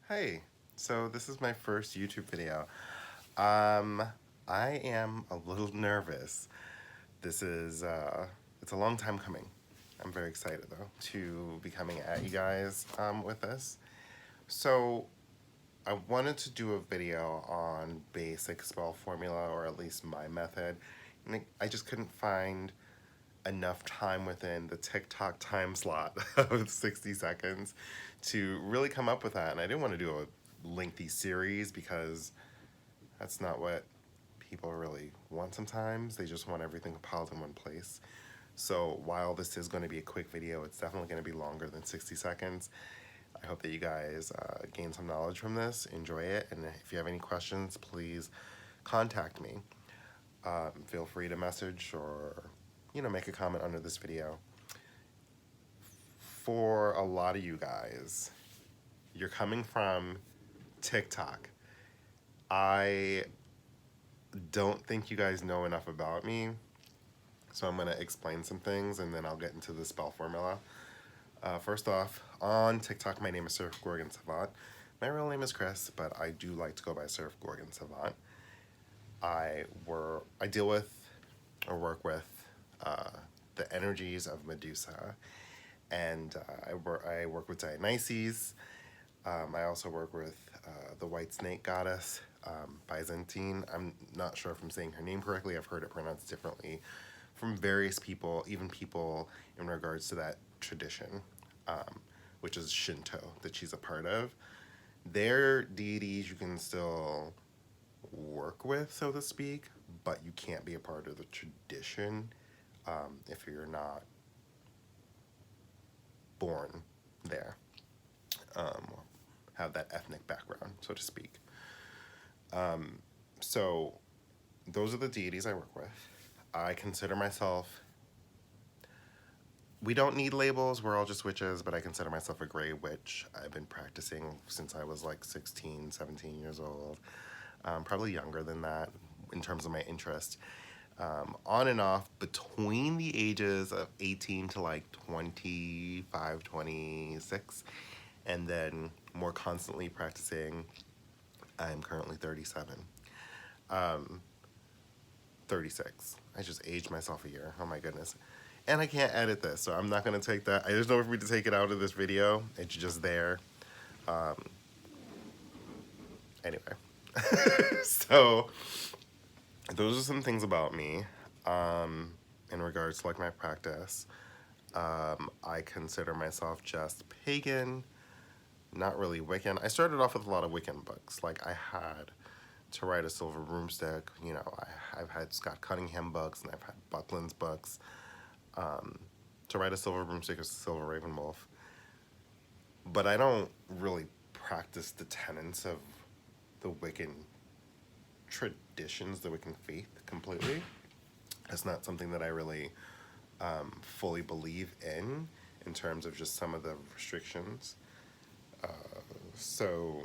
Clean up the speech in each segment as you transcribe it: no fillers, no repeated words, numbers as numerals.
Hey, so this is my first YouTube video. Um, I am a little nervous. This is, it's a long time coming. I'm very excited though to be coming at you guys with this. So I wanted to do a video on basic spell formula, or at least my method. And I just couldn't find enough time within the TikTok time slot of 60 seconds to really come up with that. And I didn't want to do a lengthy series because that's not what people really want sometimes. They just want everything compiled in one place. So while this is going to be a quick video, it's definitely going to be longer than 60 seconds. I hope that you guys gain some knowledge from this, enjoy it, and if you have any questions, please contact me. Feel free to message or make a comment under this video. For a lot of you guys, you're coming from TikTok. I don't think you guys know enough about me, so I'm going to explain some things and then I'll get into the spell formula. First off, on TikTok, my name is Surf Gorgon Savant. My real name is Chris, but I do like to go by Surf Gorgon Savant. I deal with or work with the energies of Medusa, and I work with Dionysus. I also work with the white snake goddess, Byzantine. I'm not sure if I'm saying her name correctly. I've heard it pronounced differently from various people, even people in regards to that tradition, which is Shinto, that she's a part of. Their deities you can still work with, so to speak, but you can't be a part of the tradition if you're not born there, have that ethnic background, so to speak. So those are the deities I work with. I consider myself, we don't need labels, we're all just witches, but I consider myself a gray witch. I've been practicing since I was like 16, 17 years old, probably younger than that in terms of my interest. On and off between the ages of 18 to like 25, 26, and then more constantly practicing. I'm currently 37. 36. I just aged myself a year. Oh my goodness. And I can't edit this, so I'm not going to take that. There's no way for me to take it out of this video. It's just there. Anyway. So those are some things about me in regards to like my practice. I consider myself just pagan, not really Wiccan. I started off with a lot of Wiccan books. Like I had To Write a Silver Broomstick, I've had Scott Cunningham books and I've had Buckland's books. To Write a Silver Broomstick is Silver Raven Wolf. But I don't really practice the tenets of the Wiccan traditions, the Wiccan faith completely. It's not something that I really fully believe in terms of just some of the restrictions. So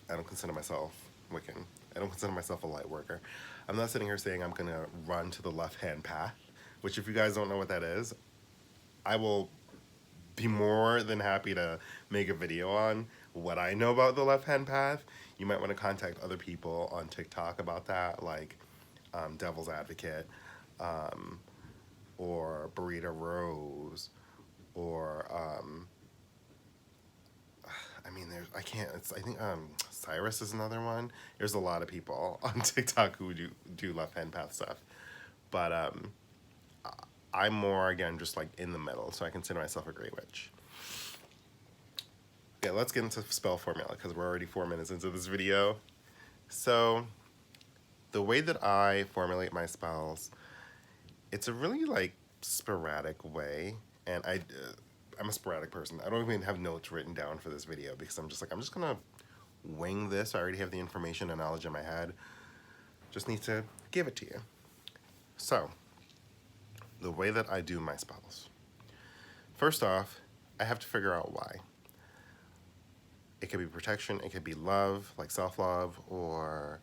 I don't consider myself Wiccan. I don't consider myself a light worker. I'm not sitting here saying I'm going to run to the left-hand path, which if you guys don't know what that is, I will be more than happy to make a video on what I know about the left-hand path. You might want to contact other people on TikTok about that, like Devil's Advocate, or Burrito Rose, or I think Cyrus is another one. There's a lot of people on TikTok who do left-hand path stuff. But I'm more, again, just like in the middle, so I consider myself a Grey Witch. Yeah, let's get into spell formula, because we're already 4 minutes into this video. So, the way that I formulate my spells, it's a really, like, sporadic way, and I'm a sporadic person. I don't even have notes written down for this video, because I'm just gonna wing this. I already have the information and knowledge in my head. Just need to give it to you. So, the way that I do my spells. First off, I have to figure out why. It could be protection, it could be love, like self-love, or,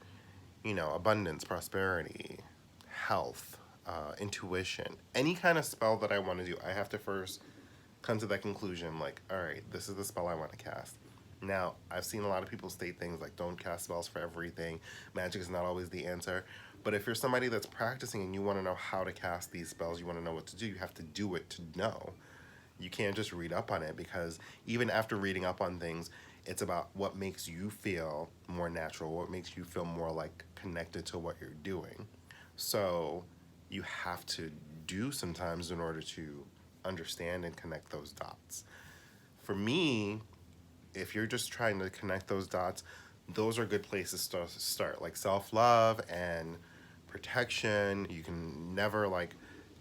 abundance, prosperity, health, intuition. Any kind of spell that I want to do, I have to first come to that conclusion, like, all right, this is the spell I want to cast. Now, I've seen a lot of people state things like don't cast spells for everything. Magic is not always the answer. But if you're somebody that's practicing and you want to know how to cast these spells, you want to know what to do, you have to do it to know. You can't just read up on it, because even after reading up on things, it's about what makes you feel more natural, what makes you feel more like connected to what you're doing. So you have to do sometimes in order to understand and connect those dots. For me, if you're just trying to connect those dots, those are good places to start, like self-love and protection. You can never like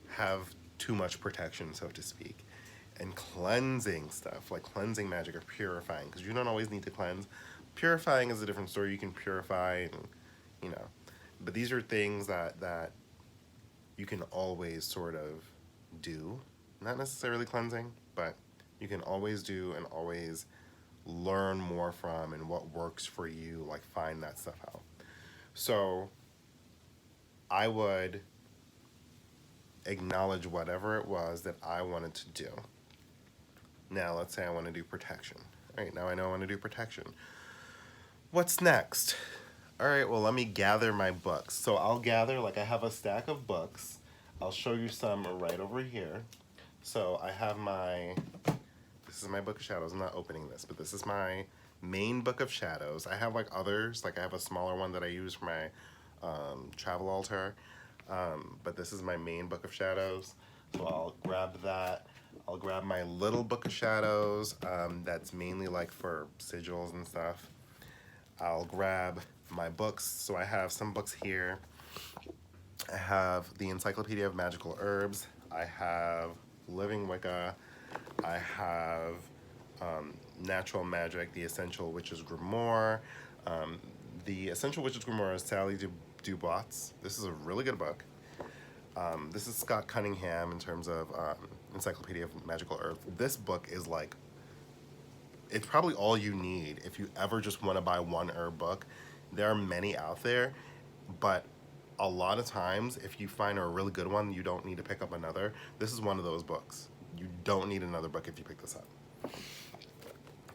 have too much protection, so to speak. And cleansing stuff, like cleansing magic or purifying, because you don't always need to cleanse. Purifying is a different story. You can purify, and you know, but these are things that you can always sort of do. Not necessarily cleansing, but you can always do and always learn more from, and what works for you, like find that stuff out. So I would acknowledge whatever it was that I wanted to do. Now let's say I want to do protection. All right, now I know I want to do protection. What's next? All right, well, let me gather my books. So I'll gather, like I have a stack of books. I'll show you some right over here. So I have this is my book of shadows. I'm not opening this, but this is my main book of shadows. I have like others, like I have a smaller one that I use for my travel altar. But this is my main book of shadows. So I'll grab that. I'll grab my little book of shadows that's mainly like for sigils and stuff. I'll grab my books. So I have some books here. I have the Encyclopedia of Magical Herbs. I have Living Wicca. I have Natural Magic, the Essential Witch's Grimoire. The Essential Witch's Grimoire is Sally Dubois. This is a really good book. This is Scott Cunningham in terms of Encyclopedia of Magical Herbs. This book is like, it's probably all you need if you ever just want to buy one herb book. There are many out there, but a lot of times if you find a really good one, you don't need to pick up another. This is one of those books. You don't need another book if you pick this up.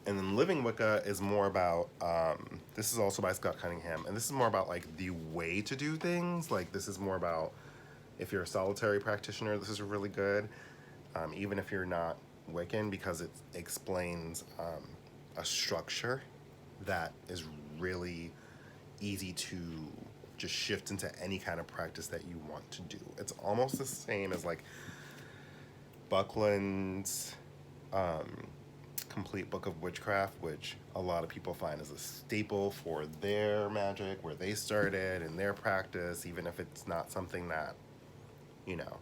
And then Living Wicca is more about, this is also by Scott Cunningham, and this is more about like the way to do things. Like this is more about, if you're a solitary practitioner, this is really good. Even if you're not Wiccan, because it explains a structure that is really easy to just shift into any kind of practice that you want to do. It's almost the same as like Buckland's Complete Book of Witchcraft, which a lot of people find as a staple for their magic, where they started in their practice, even if it's not something that, you know,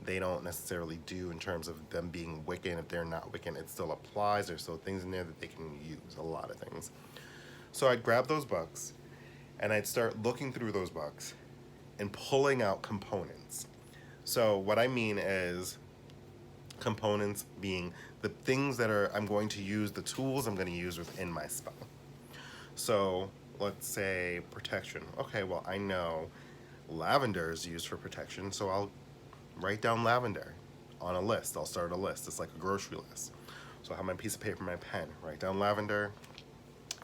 they don't necessarily do in terms of them being Wiccan. If they're not Wiccan, it still applies. There's still things in there that they can use, a lot of things. So I'd grab those books and I'd start looking through those books and pulling out components. So what I mean is components being the things that I'm going to use, the tools I'm going to use within my spell. So let's say protection. Okay, well, I know lavender is used for protection, so I'll write down lavender on a list. I'll start a list. It's like a grocery list. So I'll have my piece of paper, my pen, write down lavender.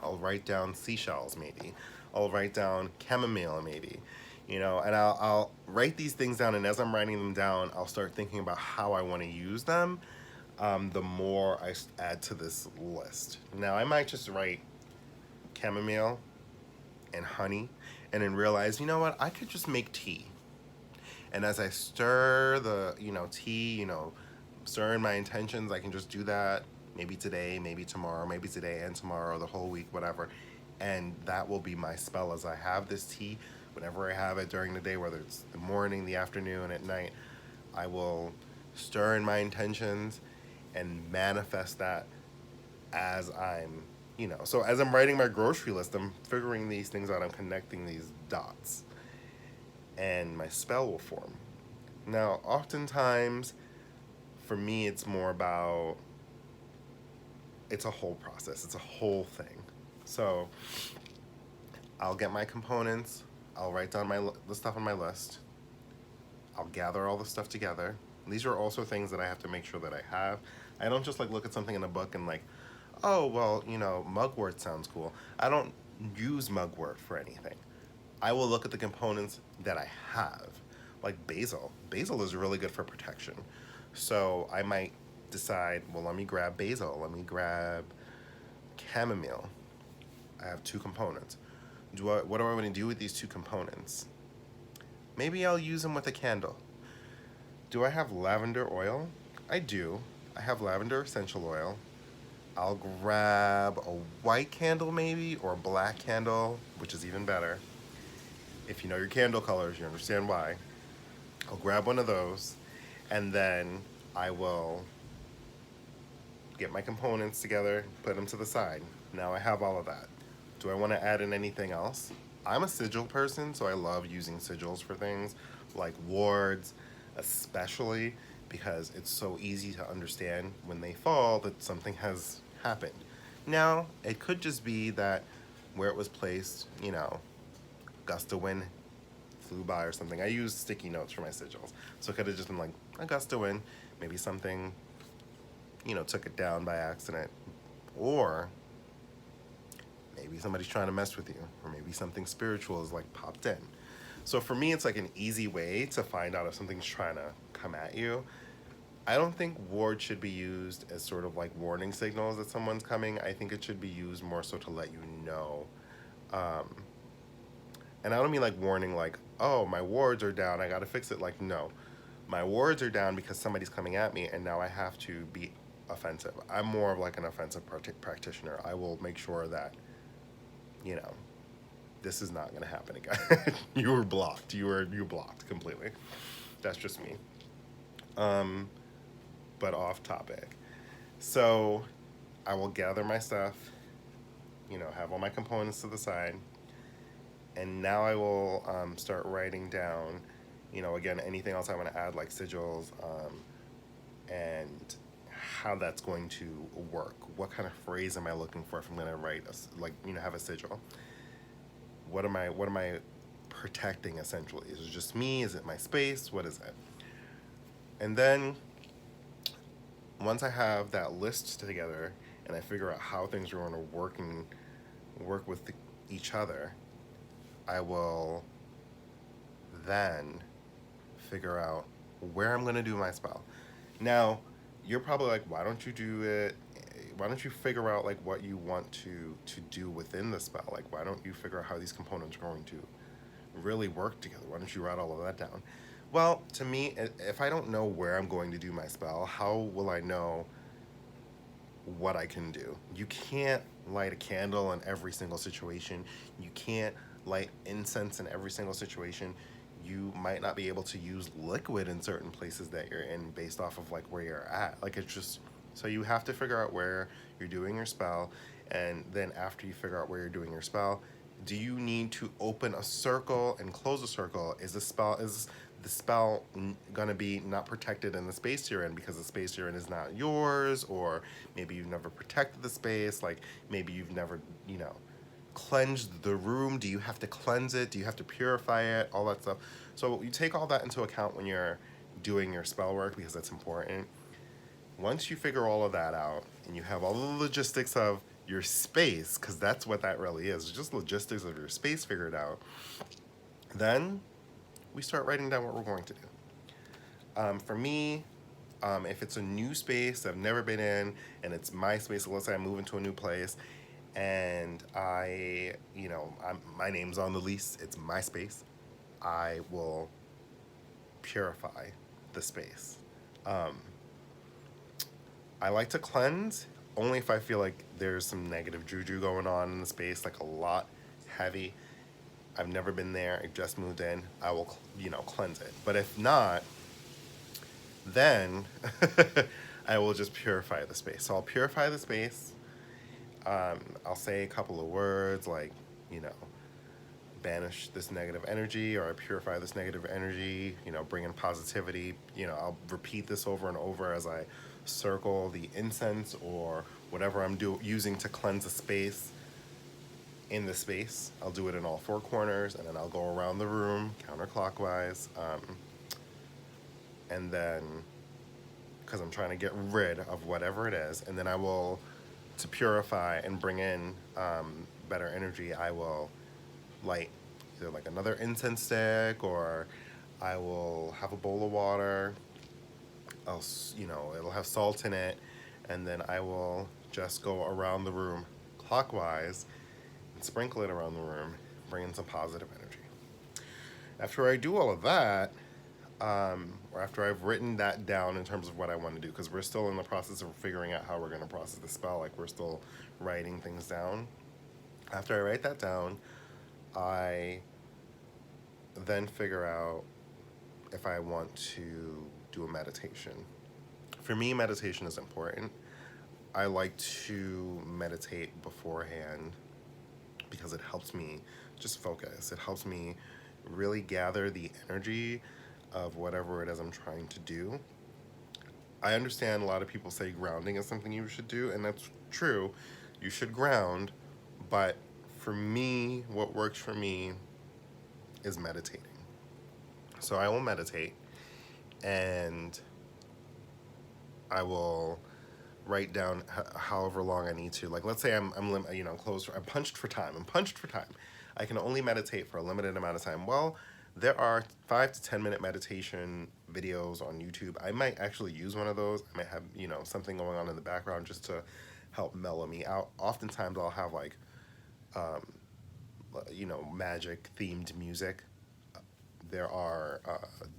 I'll write down seashells maybe. I'll write down chamomile maybe. You know, and I'll write these things down, and as I'm writing them down, I'll start thinking about how I want to use them. The more I add to this list. Now, I might just write chamomile and honey, and then realize, you know what, I could just make tea. And as I stir the, tea, stir in my intentions, I can just do that maybe today, maybe tomorrow, maybe today and tomorrow, the whole week, whatever. And that will be my spell as I have this tea. Whenever I have it during the day, whether it's the morning, the afternoon, at night, I will stir in my intentions and manifest that as I'm, So as I'm writing my grocery list, I'm figuring these things out. I'm connecting these dots. And my spell will form. Now, oftentimes, for me, it's more about, it's a whole process. It's a whole thing. So I'll get my components. I'll write down the stuff on my list. I'll gather all the stuff together. These are also things that I have to make sure that I have. I don't just look at something in a book and oh, well, mugwort sounds cool. I don't use mugwort for anything. I will look at the components that I have, like basil. Basil is really good for protection. So I might decide, well, let me grab basil, let me grab chamomile. I have two components. What do I want to do with these two components? Maybe I'll use them with a candle. Do I have lavender oil? I do. I have lavender essential oil. I'll grab a white candle maybe, or a black candle, which is even better. If you know your candle colors, you understand why. I'll grab one of those, and then I will get my components together, put them to the side. Now I have all of that. Do I want to add in anything else? I'm a sigil person, so I love using sigils for things like wards, especially because it's so easy to understand when they fall that something has happened. Now, it could just be that where it was placed, gust of wind flew by or something. I use sticky notes for my sigils, so it could have just been like a gust of wind, maybe something, took it down by accident, or maybe somebody's trying to mess with you, or maybe something spiritual is like popped in. So for me, it's like an easy way to find out if something's trying to come at you. I don't think wards should be used as sort of like warning signals that someone's coming. I think it should be used more so to let you know. And I don't mean like warning, like, oh, my wards are down, I gotta fix it. Like, no. My wards are down because somebody's coming at me and now I have to be offensive. I'm more of like an offensive practitioner. I will make sure that, this is not gonna happen again. You were blocked. You blocked completely. That's just me. But off topic. So I will gather my stuff, have all my components to the side, and now I will start writing down, again, anything else I want to add, like sigils, and how that's going to work. What kind of phrase am I looking for if I'm going to write, have a sigil? What am I protecting essentially? Is it just me? Is it my space? What is it? And then once I have that list together and I figure out how things are going to work with each other, I will then figure out where I'm going to do my spell. Now, you're probably like, why don't you do it? Why don't you figure out like what you want to do within the spell? Like, why don't you figure out how these components are going to really work together? Why don't you write all of that down? Well, to me, if I don't know where I'm going to do my spell, how will I know what I can do? You can't light a candle in every single situation. You can't light incense in every single situation. You might not be able to use liquid in certain places that you're in based off of like where you're at. Like, it's just, so you have to figure out where you're doing your spell, and then after you figure out where you're doing your spell, do you need to open a circle and close a circle? Is the spell gonna be not protected in the space you're in because the space you're in is not yours, or maybe you've never protected the space, like maybe you've never, cleansed the room. Do you have to cleanse it? Do you have to purify it? All that stuff. So you take all that into account when you're doing your spell work because that's important. Once you figure all of that out and you have all the logistics of your space, because that's what that really is, just logistics of your space figured out, then we start writing down what we're going to do. For me, if it's a new space I've never been in and it's my space, so let's say I move into a new place and my name's on the lease, it's my space, I will purify the space. I like to cleanse only if I feel like there's some negative juju going on in the space, like a lot heavy. I've never been there, I just moved in, I will, cleanse it. But if not, then I will just purify the space. So I'll purify the space. I'll say a couple of words like, banish this negative energy, or I purify this negative energy, bring in positivity. I'll repeat this over and over as I circle the incense or whatever I'm using to cleanse the space in the space. I'll do it in all four corners, and then I'll go around the room counterclockwise. And then, because I'm trying to get rid of whatever it is, and then I will to purify and bring in better energy, I will light either like another incense stick, or I will have a bowl of water. It'll have salt in it, and then I will just go around the room clockwise and sprinkle it around the room, bring in some positive energy. After I do all of that, or after I've written that down in terms of what I want to do, because we're still in the process of figuring out how we're going to process the spell, like we're still writing things down. After I write that down, I then figure out if I want to do a meditation. For me, meditation is important. I like to meditate beforehand because it helps me just focus. It helps me really gather the energy of whatever it is I'm trying to do. I understand a lot of people say grounding is something you should do, and that's true. You should ground, but for me, what works for me is meditating. So I will meditate, and I will write down however long I need to. Like, let's say I'm closed. I'm punched for time. I can only meditate for a limited amount of time. Well, there are 5 to 10 minute meditation videos on YouTube. I might actually use one of those. I might have something going on in the background just to help mellow me out. Oftentimes I'll have like magic themed music. There are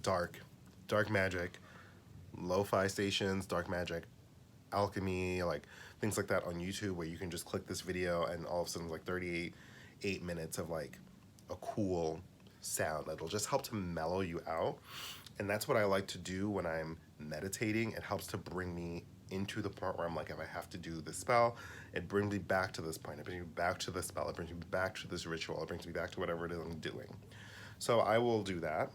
dark magic, lo-fi stations, dark magic, alchemy, like things like that on YouTube, where you can just click this video and all of a sudden like 38 minutes of like a cool sound that'll just help to mellow you out. And that's what I like to do when I'm meditating. It helps to bring me into the part where I'm like, if I have to do this spell, it brings me back to this point. It brings me back to the spell. It brings me back to this ritual. It brings me back to whatever it is I'm doing. So I will do that.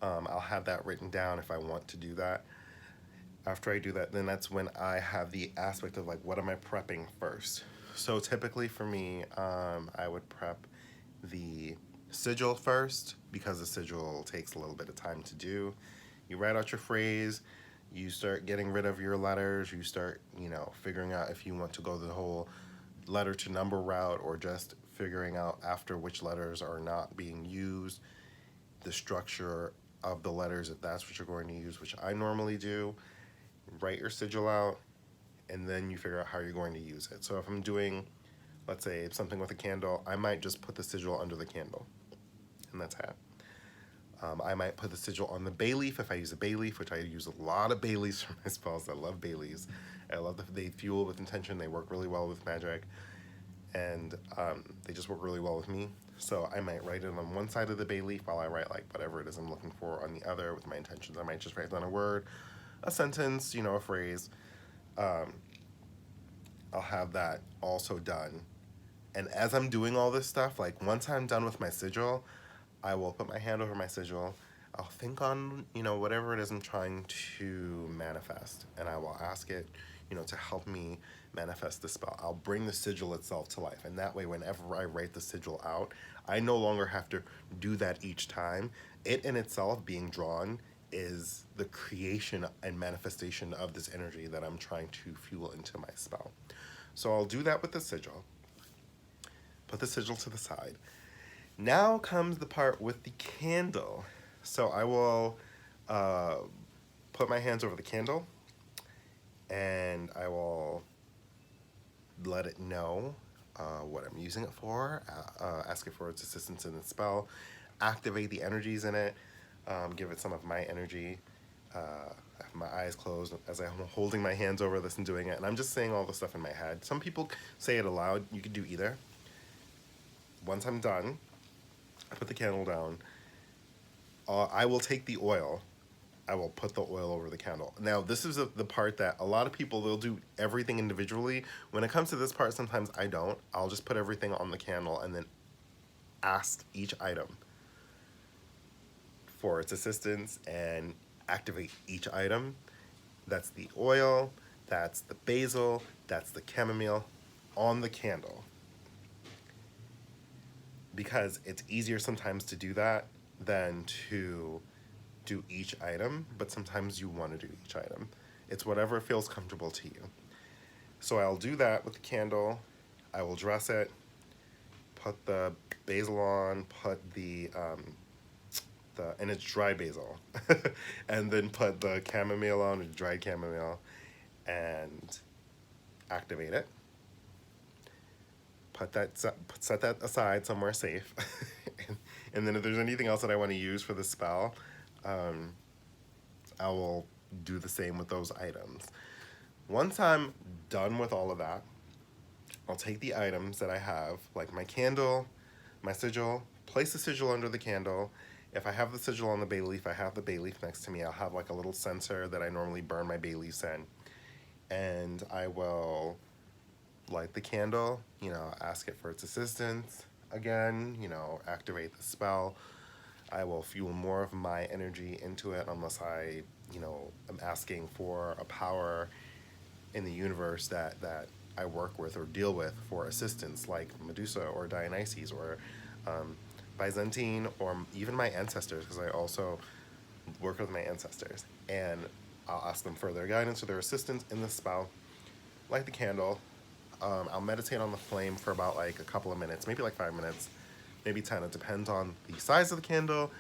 I'll have that written down if I want to do that. After I do that, then that's when I have the aspect of like, what am I prepping first? So typically for me, I would prep the sigil first, because the sigil takes a little bit of time to do. You write out your phrase, you start getting rid of your letters, you start, figuring out if you want to go the whole letter to number route, or just figuring out after which letters are not being used, the structure of the letters, if that's what you're going to use, which I normally do. Write your sigil out, and then you figure out how you're going to use it. So if I'm doing, let's say, something with a candle, I might just put the sigil under the candle, and that's it. I might put the sigil on the bay leaf if I use a bay leaf, which I use a lot of bay leaves for my spells. I love bay leaves. I love that they fuel with intention. They work really well with magic, and they just work really well with me. So I might write it on one side of the bay leaf while I write like whatever it is I'm looking for on the other with my intentions. I might just write down a word, a sentence, a phrase. I'll have that also done. And as I'm doing all this stuff, like once I'm done with my sigil, I will put my hand over my sigil. I'll think on, whatever it is I'm trying to manifest, and I will ask it, to help me manifest the spell. I'll bring the sigil itself to life, and that way whenever I write the sigil out, I no longer have to do that each time. It in itself being drawn is the creation and manifestation of this energy that I'm trying to fuel into my spell. So I'll do that with the sigil. Put the sigil to the side. Now comes the part with the candle. So I will put my hands over the candle, and I will let it know what I'm using it for, ask it for its assistance in the spell, activate the energies in it, give it some of my energy. I have my eyes closed as I'm holding my hands over this and doing it, and I'm just saying all the stuff in my head. Some people say it aloud. You could do either. Once I'm done, I put the candle down. I will take the oil. I will put the oil over the candle. Now, this is the part that a lot of people, they'll do everything individually. When it comes to this part, sometimes I don't. I'll just put everything on the candle and then ask each item for its assistance and activate each item. That's the oil, that's the basil, that's the chamomile on the candle. Because it's easier sometimes to do that than to do each item, but sometimes you want to do each item. It's whatever feels comfortable to you. So I'll do that with the candle. I will dress it, put the basil on, put and it's dry basil, and then put the chamomile on, dried chamomile, and activate it. Set that aside somewhere safe, and then if there's anything else that I want to use for the spell, um, I will do the same with those items. Once I'm done with all of that, I'll take the items that I have, like my candle, my sigil, place the sigil under the candle. If I have the sigil on the bay leaf, I have the bay leaf next to me. I'll have like a little censer that I normally burn my bay leaves in. And I will light the candle, ask it for its assistance again, activate the spell. I will fuel more of my energy into it unless I, am asking for a power in the universe that I work with or deal with for assistance, like Medusa or Dionysus or Byzantine or even my ancestors, because I also work with my ancestors. And I'll ask them for their guidance or their assistance in the spell. Light the candle. I'll meditate on the flame for about like a couple of minutes, maybe like 5 minutes, maybe 10. It depends on the size of the candle,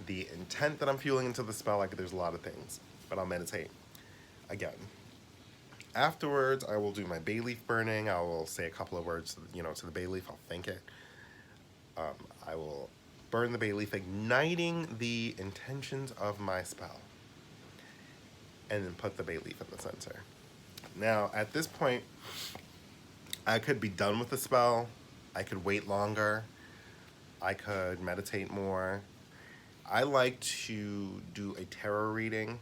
the intent that I'm fueling into the spell. Like there's a lot of things, but I'll meditate again. Afterwards, I will do my bay leaf burning. I will say a couple of words, to the bay leaf. I'll thank it. I will burn the bay leaf, igniting the intentions of my spell, and then put the bay leaf in the center. Now, at this point, I could be done with the spell. I could wait longer. I could meditate more. I like to do a tarot reading.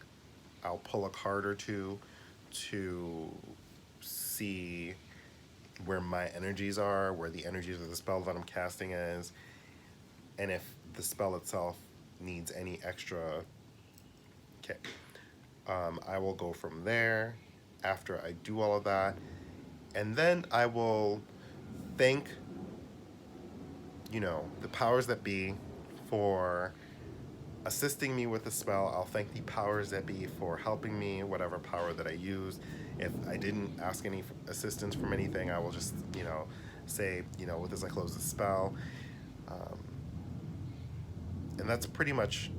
I'll pull a card or two to see where my energies are, where the energies of the spell that I'm casting is, and if the spell itself needs any extra kick. I will go from there after I do all of that, and then I will thank, the powers that be for assisting me with the spell. I'll thank the powers that be for helping me, whatever power that I use. If I didn't ask any assistance from anything, I will just, say, with this I close the spell. And that's pretty much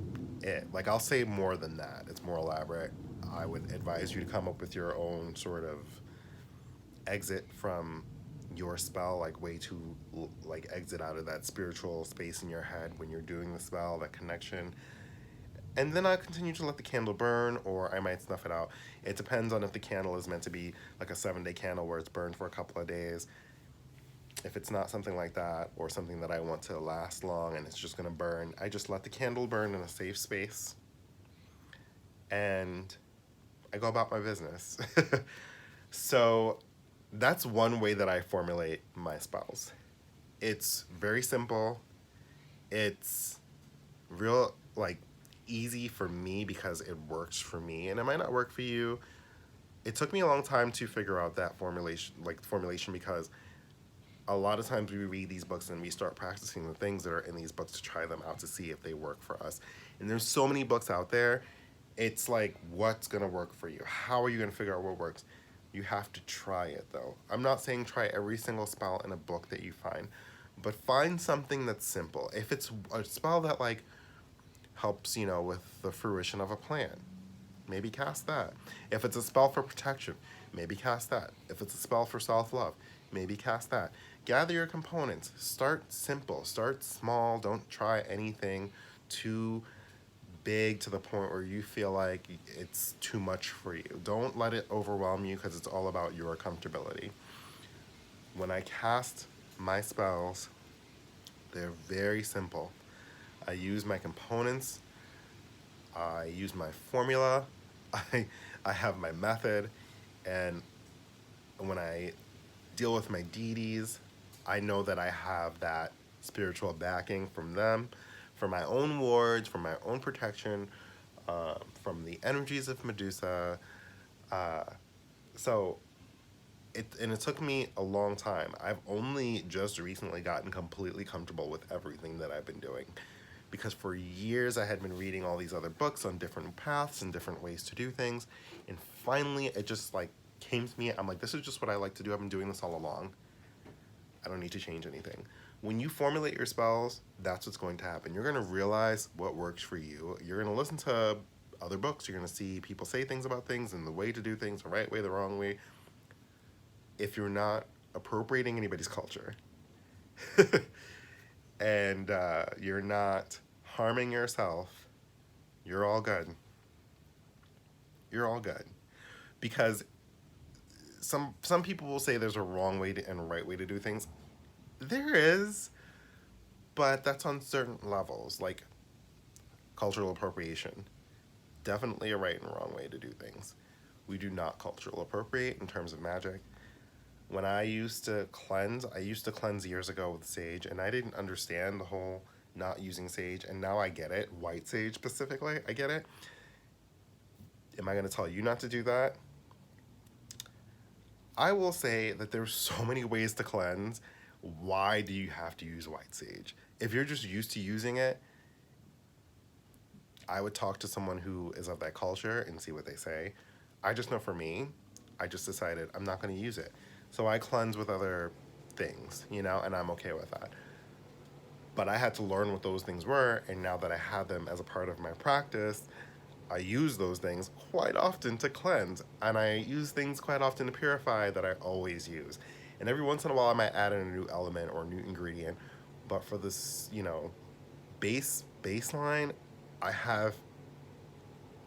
it. Like, I'll say more than that. It's more elaborate. I would advise you to come up with your own sort of exit from your spell, like way to like exit out of that spiritual space in your head when you're doing the spell, that connection. And then I continue to let the candle burn, or I might snuff it out. It depends on if the candle is meant to be like a 7-day candle where it's burned for a couple of days. If it's not something like that, or something that I want to last long and it's just gonna burn, I just let the candle burn in a safe space and I go about my business. So that's one way that I formulate my spells. It's very simple. It's real, like, easy for me because it works for me, and it might not work for you. It took me a long time to figure out that formulation, because a lot of times we read these books and we start practicing the things that are in these books to try them out to see if they work for us. And there's so many books out there. It's like, what's gonna work for you? How are you gonna figure out what works? You have to try it, though. I'm not saying try every single spell in a book that you find, but find something that's simple. If it's a spell that like helps, with the fruition of a plan, maybe cast that. If it's a spell for protection, maybe cast that. If it's a spell for self-love, maybe cast that. Gather your components. Start simple. Start small. Don't try anything too big to the point where you feel like it's too much for you. Don't let it overwhelm you, because it's all about your comfortability. When I cast my spells, they're very simple. I use my components. I use my formula. I have my method. And when I deal with my deities, I know that I have that spiritual backing from them, for my own wards, for my own protection, from the energies of Medusa. So it took me a long time. I've only just recently gotten completely comfortable with everything that I've been doing, because for years I had been reading all these other books on different paths and different ways to do things, and finally it just like came to me. I'm like, this is just what I like to do. I've been doing this all along. I don't need to change anything. When you formulate your spells, that's what's going to happen. You're going to realize what works for you. You're going to listen to other books. You're going to see people say things about things and the way to do things, the right way, the wrong way. If you're not appropriating anybody's culture and you're not harming yourself, you're all good. You're all good. Because some people will say there's a wrong way and a right way to do things. There is, but that's on certain levels, like cultural appropriation. Definitely a right and wrong way to do things. We do not cultural appropriate in terms of magic. When I used to cleanse years ago with sage, and I didn't understand the whole not using sage, and now I get it. White sage specifically, I get it. Am I going to tell you not to do that? I will say that there's so many ways to cleanse. Why do you have to use white sage? If you're just used to using it, I would talk to someone who is of that culture and see what they say. I just know for me, I just decided I'm not going to use it. So I cleanse with other things, you know, and I'm okay with that. But I had to learn what those things were, and now that I have them as a part of my practice, I use those things quite often to cleanse, and I use things quite often to purify that I always use. And every once in a while I might add in a new element or a new ingredient, but for this, you know, baseline, I have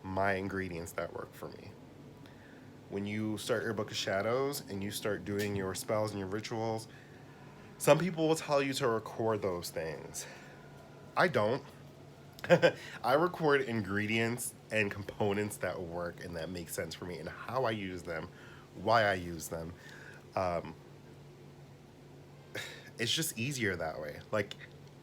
my ingredients that work for me. When you start your Book of Shadows and you start doing your spells and your rituals, some people will tell you to record those things. I don't. I record ingredients and components that work and that make sense for me and how I use them, why I use them. It's just easier that way. Like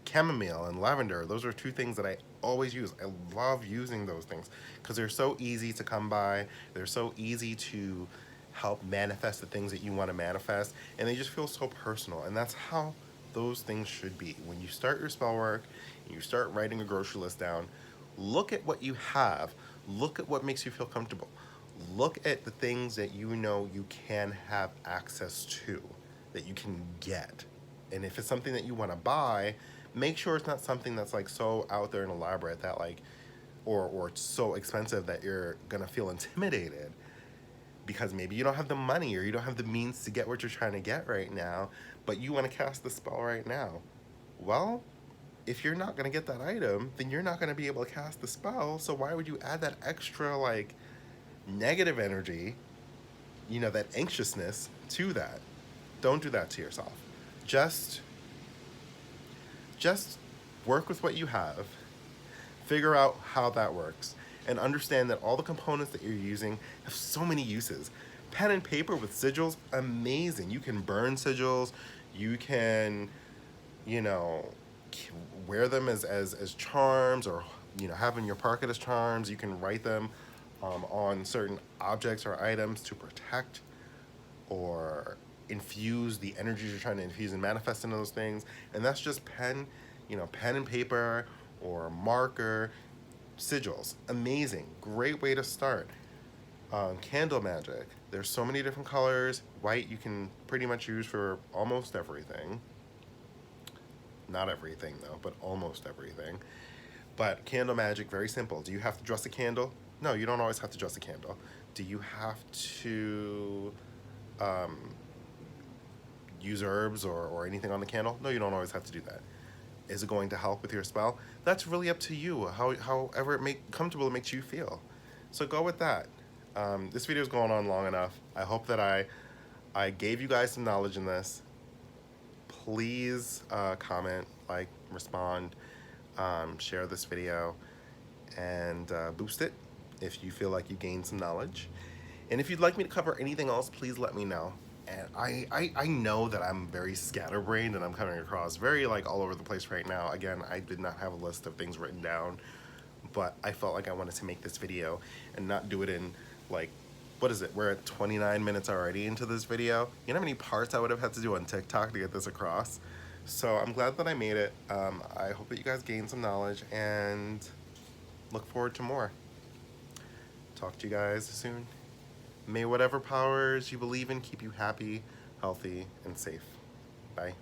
chamomile and lavender, those are two things that I always use. I love using those things because they're so easy to come by. They're so easy to help manifest the things that you want to manifest, and they just feel so personal. And that's how those things should be. When you start your spell work, and you start writing a grocery list down, look at what you have. Look at what makes you feel comfortable. Look at the things that you know you can have access to, that you can get. And if it's something that you want to buy, make sure it's not something that's like so out there and elaborate that like, or it's so expensive that you're gonna feel intimidated because maybe you don't have the money or you don't have the means to get what you're trying to get right now, but you want to cast the spell right now. Well, if you're not gonna get that item, then you're not gonna be able to cast the spell. So why would you add that extra like negative energy, you know, that anxiousness to that? Don't do that to yourself. Just work with what you have, figure out how that works, and understand that all the components that you're using have so many uses. Pen and paper with sigils, amazing. You can burn sigils, you can, you know, wear them as charms, or, you know, have in your pocket as charms. You can write them on certain objects or items to protect or infuse the energies you're trying to infuse and manifest into those things. And that's just pen, you know, pen and paper or marker. Sigils, amazing, great way to start. Candle magic, there's so many different colors. White you can pretty much use for almost everything. Not everything though, but almost everything. But candle magic, very simple. Do you have to dress a candle? No, you don't always have to dress a candle. Do you have to use herbs or anything on the candle? No, you don't always have to do that. Is it going to help with your spell? That's really up to you, however comfortable it makes you feel. So go with that. This video is going on long enough. I hope that I gave you guys some knowledge in this. Please comment, like, respond, share this video, and boost it if you feel like you gained some knowledge. And if you'd like me to cover anything else, please let me know. And I know that I'm very scatterbrained and I'm coming across very like all over the place right now. Again, I did not have a list of things written down, but I felt like I wanted to make this video and not do it in like, what is it? We're at 29 minutes already into this video. You know how many parts I would have had to do on TikTok to get this across? So I'm glad that I made it. I hope that you guys gained some knowledge and look forward to more. Talk to you guys soon. May whatever powers you believe in keep you happy, healthy, and safe. Bye.